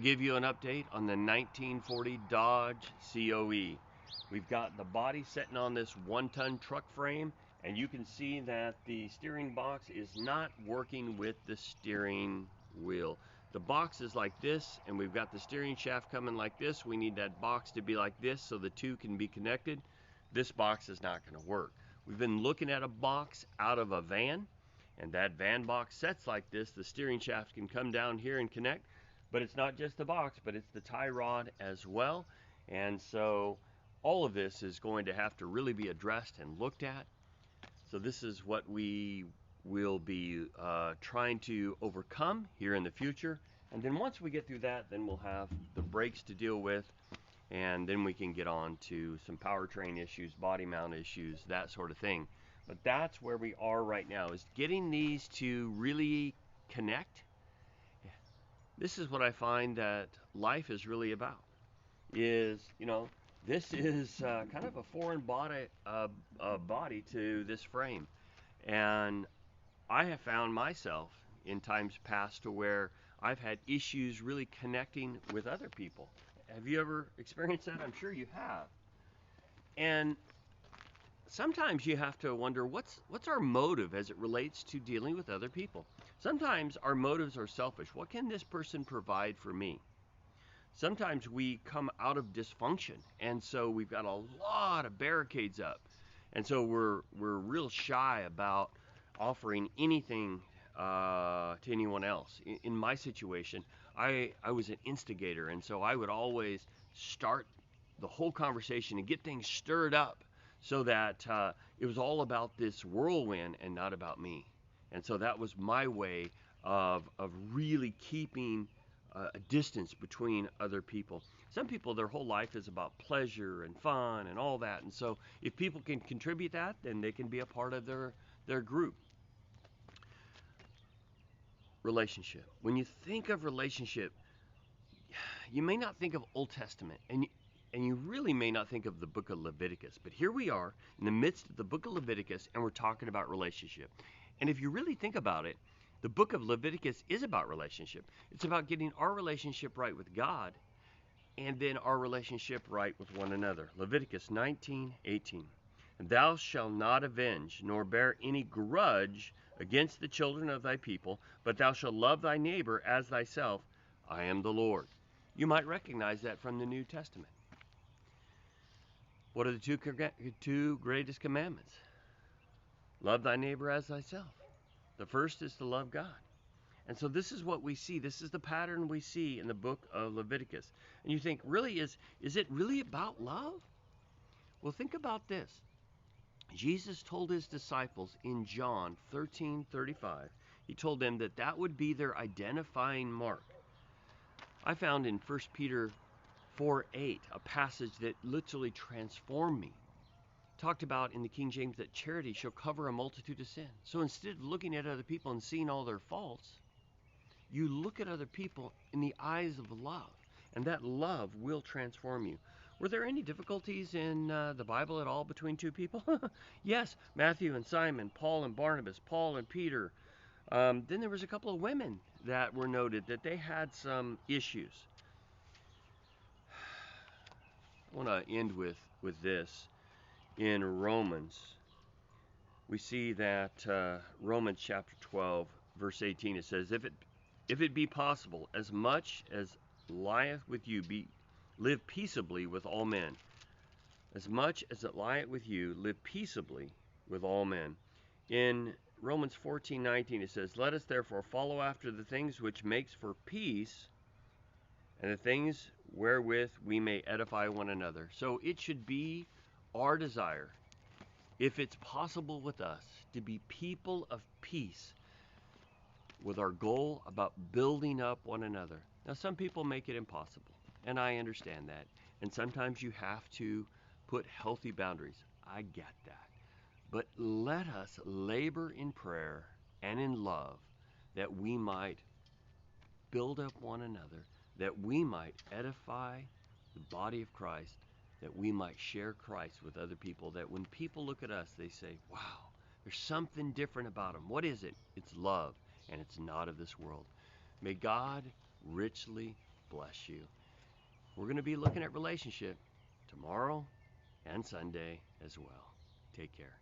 Give you an update on the 1940 Dodge COE. We've got the body sitting on this 1-ton truck frame, and you can see that the steering box is not working with the steering wheel. The box is like this, and we've got the steering shaft coming like this. We need that box to be like this so the two can be connected. This box is not going to work. We've been looking at a box out of a van, and that van box sets like this. The steering shaft can come down here and connect. But it's not just the box, but it's the tie rod as well. And so all of this is going to have to really be addressed and looked at. So this is what we will be trying to overcome here in the future. And then once we get through that, then we'll have the brakes to deal with. And then we can get on to some powertrain issues, body mount issues, that sort of thing. But that's where we are right now, is getting these to really connect. This is what I find that life is really about. This is kind of a foreign body to this frame, and I have found myself in times past to where I've had issues really connecting with other people. Have you ever experienced that? I'm sure you have. And sometimes you have to wonder what's our motive as it relates to dealing with other people. Sometimes our motives are selfish. What can this person provide for me? Sometimes we come out of dysfunction, and so we've got a lot of barricades up, and so we're real shy about offering anything to anyone else. In my situation, I was an instigator, and so I would always start the whole conversation and get things stirred up so that it was all about this whirlwind and not about me. And so that was my way of really keeping a distance between other people. Some people, their whole life is about pleasure and fun and all that. And so if people can contribute that, then they can be a part of their group. Relationship. When you think of relationship, you may not think of Old Testament, and you really may not think of the book of Leviticus. But here we are in the midst of the book of Leviticus, and we're talking about relationship. And if you really think about it, the book of Leviticus is about relationship. It's about getting our relationship right with God, and then our relationship right with one another. Leviticus 19:18. And thou shalt not avenge, nor bear any grudge against the children of thy people, but thou shalt love thy neighbor as thyself. I am the Lord. You might recognize that from the New Testament. What are the two greatest commandments? Love thy neighbor as thyself. The first is to love God. And so this is what we see. This is the pattern we see in the book of Leviticus. And you think, really, is it really about love? Well, think about this. Jesus told his disciples in John 13:35, he told them that would be their identifying mark. I found in 1 Peter 4:8 a passage that literally transformed me. Talked about in the King James that charity shall cover a multitude of sins. So instead of looking at other people and seeing all their faults, you look at other people in the eyes of love, and that love will transform you. Were there any difficulties in the Bible at all between two people? Yes, Matthew and Simon, Paul and Barnabas, Paul and Peter. Then there was a couple of women that were noted that they had some issues. I want to end with this. In Romans, we see that Romans chapter 12, verse 18, it says, if it be possible, as much as lieth with you, live peaceably with all men. As much as it lieth with you, live peaceably with all men. In Romans 14:19, it says, let us therefore follow after the things which makes for peace, and the things wherewith we may edify one another. So it should be our desire, if it's possible with us, to be people of peace, with our goal about building up one another. Now, some people make it impossible, and I understand that. And sometimes you have to put healthy boundaries. I get that. But let us labor in prayer and in love that we might build up one another, that we might edify the body of Christ, that we might share Christ with other people, that when people look at us, they say, wow, there's something different about them. What is it? It's love, and it's not of this world. May God richly bless you. We're going to be looking at relationship tomorrow and Sunday as well. Take care.